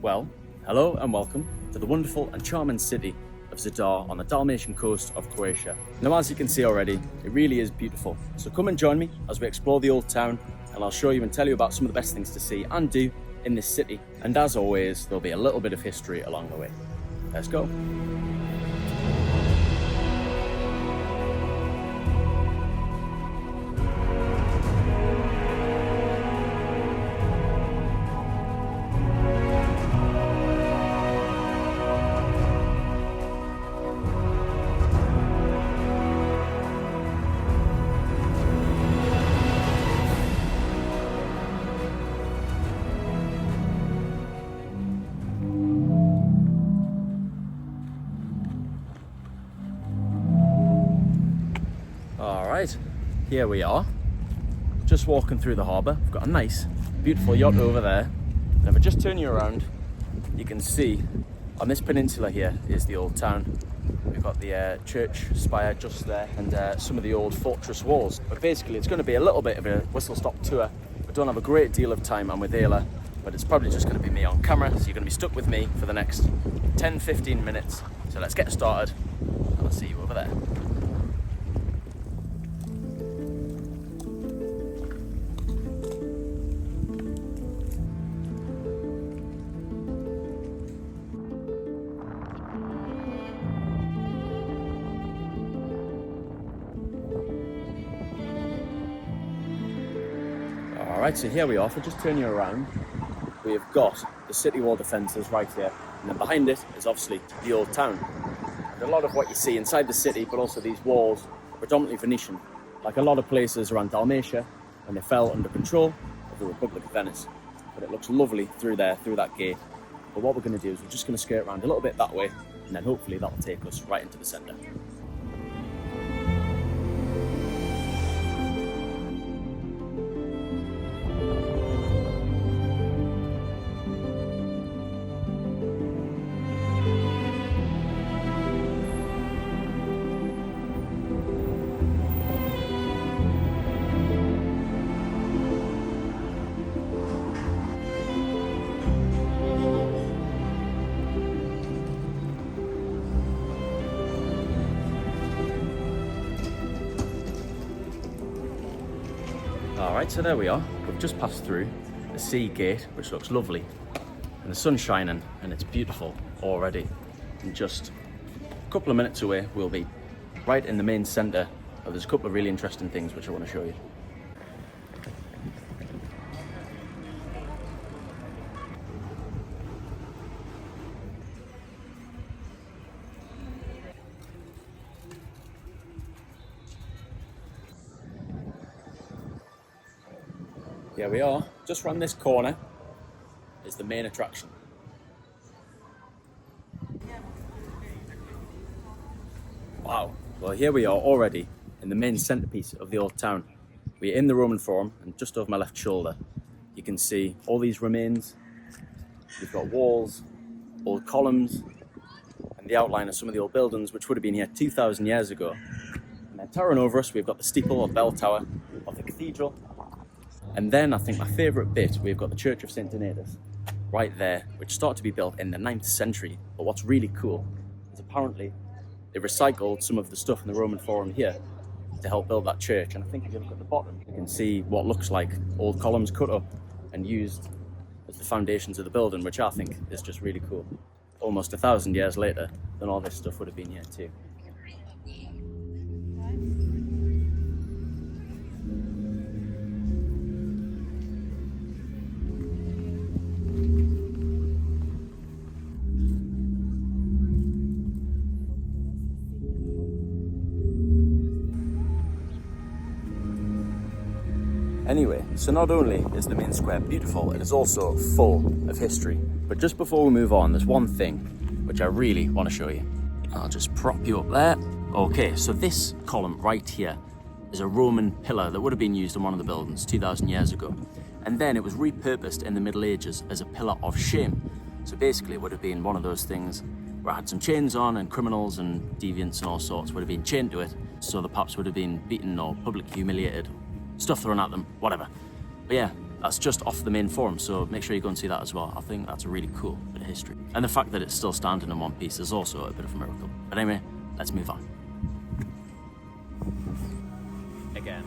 Well, hello and welcome to the wonderful and charming city of Zadar on the Dalmatian coast of Croatia. Now, as you can see already, it really is beautiful. So come and join me as we explore the old town, and I'll show you and tell you about some of the best things to see and do in this city. And as always, there'll be a little bit of history along the way. Let's go. Alright, here we are, just walking through the harbour. We've got a nice, beautiful yacht over there. And if I just turn you around, you can see on this peninsula here is the old town. We've got the church spire just there and some of the old fortress walls. But basically it's going to be a little bit of a whistle-stop tour. We don't have a great deal of time. I'm with Ayla, but it's probably just going to be me on camera, so you're going to be stuck with me for the next 10-15 minutes. So let's get started, and I'll see you over there. Alright, so here we are. If I just turn you around, we've got the city wall defences right here, and then behind it is obviously the old town. And a lot of what you see inside the city, but also these walls, are predominantly Venetian, like a lot of places around Dalmatia when they fell under control of the Republic of Venice. But it looks lovely through there, through that gate. But what we're going to do is we're just going to skirt around a little bit that way, and then hopefully that'll take us right into the centre. Alright, so there we are. We've just passed through the sea gate, which looks lovely. And the sun's shining and it's beautiful already. And just a couple of minutes away, we'll be right in the main centre. There's a couple of really interesting things which I want to show you. Here we are, just round this corner is the main attraction. Wow, well here we are already in the main centrepiece of the old town. We're in the Roman Forum, and just over my left shoulder you can see all these remains. We've got walls, old columns, and the outline of some of the old buildings which would have been here 2,000 years ago. And then towering over us we've got the steeple or bell tower of the cathedral. And then I think my favourite bit, we've got the Church of St. Donatus right there, which started to be built in the 9th century. But what's really cool is apparently they recycled some of the stuff in the Roman Forum here to help build that church. And I think if you look at the bottom, you can see what looks like old columns cut up and used as the foundations of the building, which I think is just really cool. Almost 1,000 years later, then all this stuff would have been here too. Anyway, so not only is the main square beautiful, it is also full of history. But just before we move on, there's one thing which I really want to show you. I'll just prop you up there. Okay, so this column right here is a Roman pillar that would have been used in one of the buildings 2,000 years ago. And then it was repurposed in the Middle Ages as a pillar of shame. So basically it would have been one of those things where it had some chains on, and criminals and deviants and all sorts would have been chained to it. So the paps would have been beaten or publicly humiliated, stuff thrown at them, whatever. But yeah, That's just off the main forum, so make sure you go and see that as well. I think that's a really cool bit of history. And the fact that it's still standing in one piece is also a bit of a miracle. But anyway, let's move on. Again.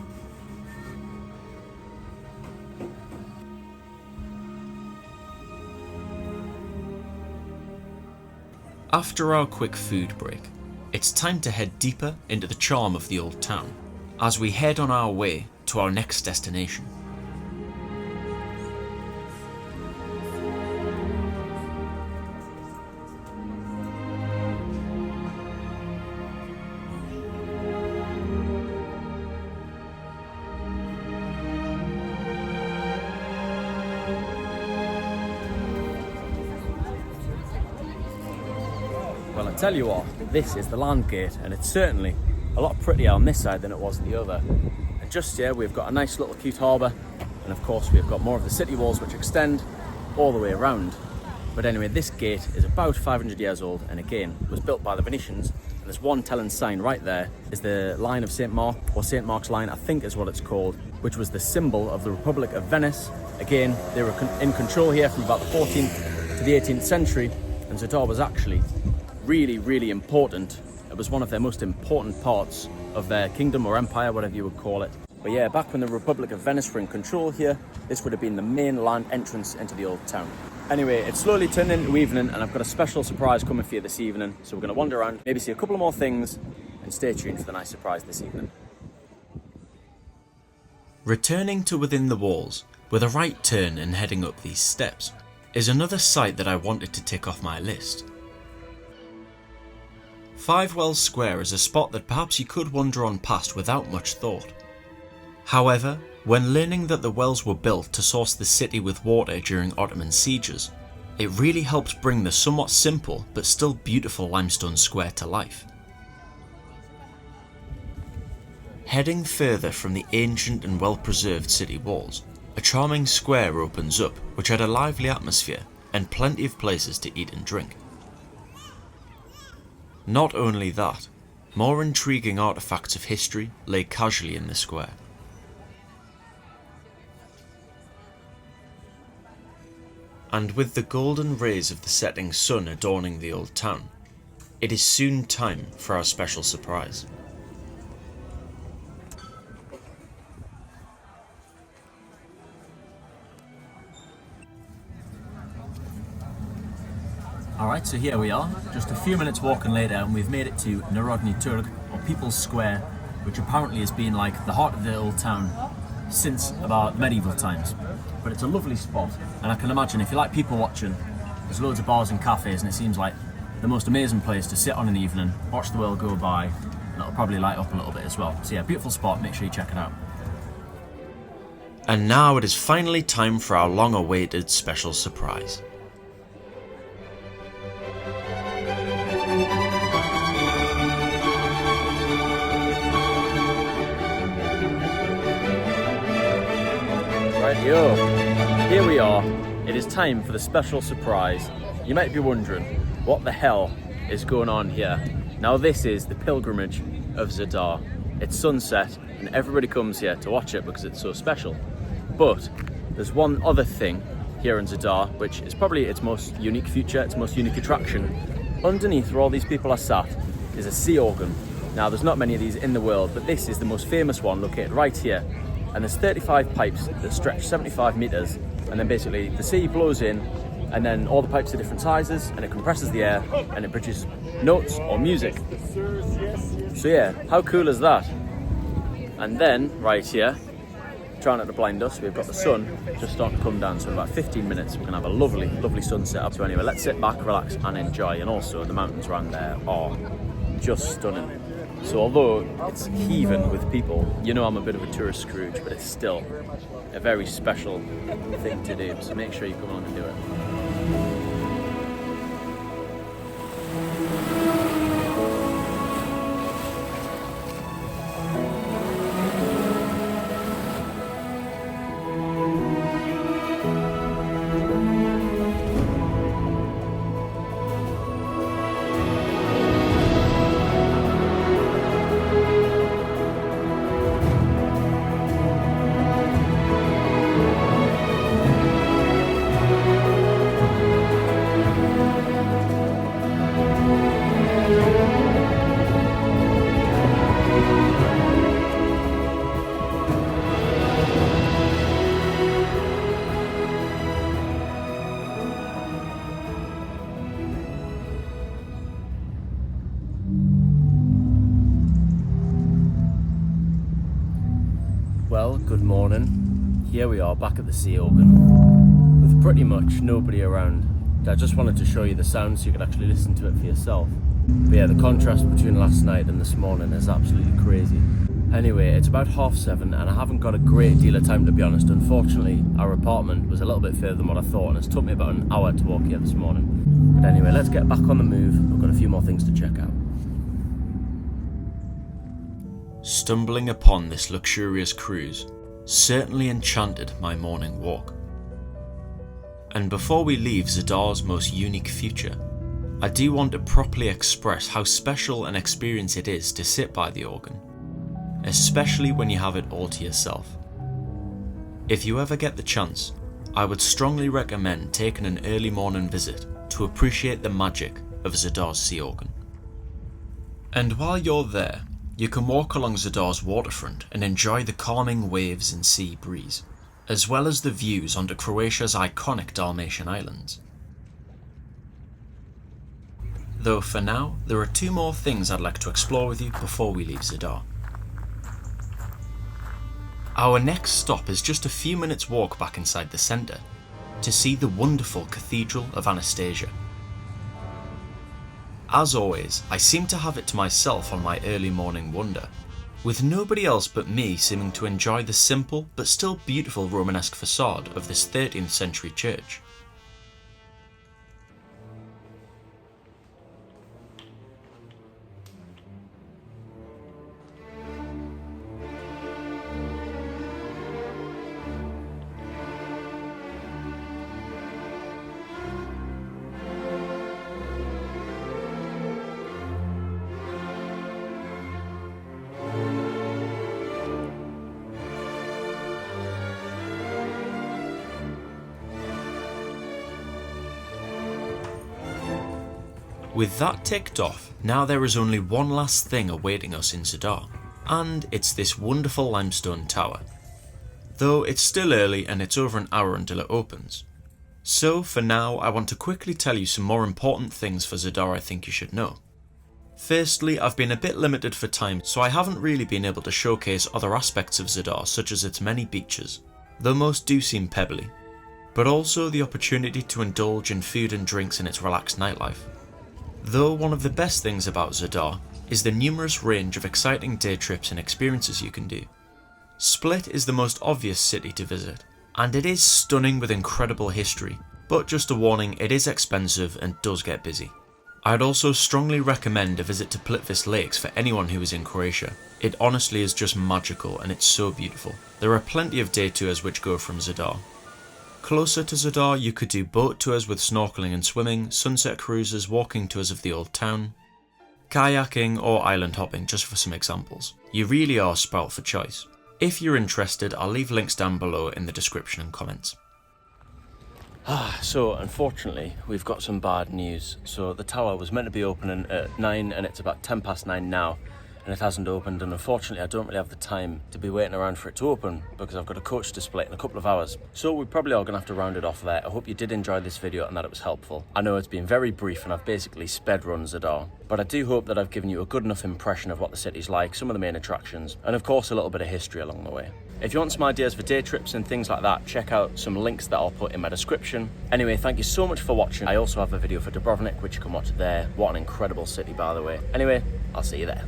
After our quick food break, it's time to head deeper into the charm of the old town as we head on our way to our next destination. Well, I tell you what, this is the land gate, and it's certainly a lot prettier on this side than it was the other. And just here we've got a nice little cute harbour, and of course we've got more of the city walls which extend all the way around. But anyway, this gate is about 500 years old, and again was built by the Venetians, and there's one telling sign right there is the line of St. Mark, or St. Mark's line I think is what it's called, which was the symbol of the Republic of Venice. Again, they were in control here from about the 14th to the 18th century, and Zadar was actually really important. It was one of their most important parts of their kingdom or empire, whatever you would call it. But yeah, back when the Republic of Venice were in control here, this would have been the main land entrance into the old town. Anyway, it's slowly turning into evening, and I've got a special surprise coming for you this evening. So we're going to wander around, maybe see a couple of more things, and stay tuned for the nice surprise this evening. Returning to within the walls, with a right turn and heading up these steps, is another site that I wanted to tick off my list. Five Wells Square is a spot that perhaps you could wander on past without much thought. However, when learning that the wells were built to source the city with water during Ottoman sieges, it really helped bring the somewhat simple but still beautiful limestone square to life. Heading further from the ancient and well-preserved city walls, a charming square opens up which had a lively atmosphere and plenty of places to eat and drink. Not only that, more intriguing artifacts of history lay casually in the square. And with the golden rays of the setting sun adorning the old town, it is soon time for our special surprise. Alright, so here we are, just a few minutes walking later, and we've made it to Narodny Turg, or People's Square, which apparently has been like the heart of the old town since about medieval times. But it's a lovely spot, and I can imagine if you like people watching, there's loads of bars and cafes, and it seems like the most amazing place to sit on an evening, watch the world go by, and it'll probably light up a little bit as well. So yeah, beautiful spot, make sure you check it out. And now it is finally time for our long-awaited special surprise. Rightio, here we are. It is time for the special surprise. You might be wondering, what the hell is going on here? Now this is the pilgrimage of Zadar. It's sunset and everybody comes here to watch it because it's so special. But there's one other thing here in Zadar, which is probably its most unique feature, its most unique attraction. Underneath where all these people are sat is a sea organ. Now there's not many of these in the world, but this is the most famous one located right here. And there's 35 pipes that stretch 75 meters, and then basically the sea blows in, and then all the pipes are different sizes, and it compresses the air, and it produces notes or music. So yeah, how cool is that? And then, right here, trying not to blind us, we've got the sun just starting to come down, so in about 15 minutes we're going to have a lovely sunset up. So anyway, let's sit back, relax and enjoy, and also the mountains around there are just stunning. So although it's heaving with people, you know I'm a bit of a tourist Scrooge, but it's still a very special thing to do, so make sure you come along and do it. Good morning. Here we are back at the Sea Organ with pretty much nobody around. I just wanted to show you the sound so you could actually listen to it for yourself. But yeah, the contrast between last night and this morning is absolutely crazy. Anyway, it's about 7:30 and I haven't got a great deal of time, to be honest. Unfortunately, our apartment was a little bit further than what I thought and it's took me about an hour to walk here this morning. But anyway, let's get back on the move. I've got a few more things to check out. Stumbling upon this luxurious cruise certainly enchanted my morning walk. And before we leave Zadar's most unique future, I do want to properly express how special an experience it is to sit by the organ, especially when you have it all to yourself. If you ever get the chance, I would strongly recommend taking an early morning visit to appreciate the magic of Zadar's sea organ. And while you're there, you can walk along Zadar's waterfront and enjoy the calming waves and sea breeze, as well as the views onto Croatia's iconic Dalmatian islands. Though for now, there are two more things I'd like to explore with you before we leave Zadar. Our next stop is just a few minutes walk back inside the centre, to see the wonderful Cathedral of Anastasia. As always, I seem to have it to myself on my early morning wander, with nobody else but me seeming to enjoy the simple but still beautiful Romanesque facade of this 13th century church. With that ticked off, now there is only one last thing awaiting us in Zadar, and it's this wonderful limestone tower. Though it's still early and it's over an hour until it opens. So for now, I want to quickly tell you some more important things for Zadar I think you should know. Firstly, I've been a bit limited for time, so I haven't really been able to showcase other aspects of Zadar such as its many beaches, though most do seem pebbly, but also the opportunity to indulge in food and drinks in its relaxed nightlife. Though one of the best things about Zadar is the numerous range of exciting day trips and experiences you can do. Split is the most obvious city to visit, and it is stunning with incredible history, but just a warning, it is expensive and does get busy. I'd also strongly recommend a visit to Plitvice Lakes for anyone who is in Croatia. It honestly is just magical and it's so beautiful. There are plenty of day tours which go from Zadar. Closer to Zadar, you could do boat tours with snorkeling and swimming, sunset cruises, walking tours of the old town, kayaking or island hopping, just for some examples. You really are spoilt for choice. If you're interested, I'll leave links down below in the description and comments. So unfortunately, we've got some bad news. So the tower was meant to be opening at 9 and it's about 9:10 now. And it hasn't opened, and unfortunately I don't really have the time to be waiting around for it to open because I've got a coach to split in a couple of hours. So we probably are going to have to round it off there. I hope you did enjoy this video and that it was helpful. I know it's been very brief and I've basically sped run Zadar, but I do hope that I've given you a good enough impression of what the city's like, some of the main attractions, and of course a little bit of history along the way. If you want some ideas for day trips and things like that, check out some links that I'll put in my description. Anyway, thank you so much for watching. I also have a video for Dubrovnik which you can watch there. What an incredible city, by the way. Anyway, I'll see you there.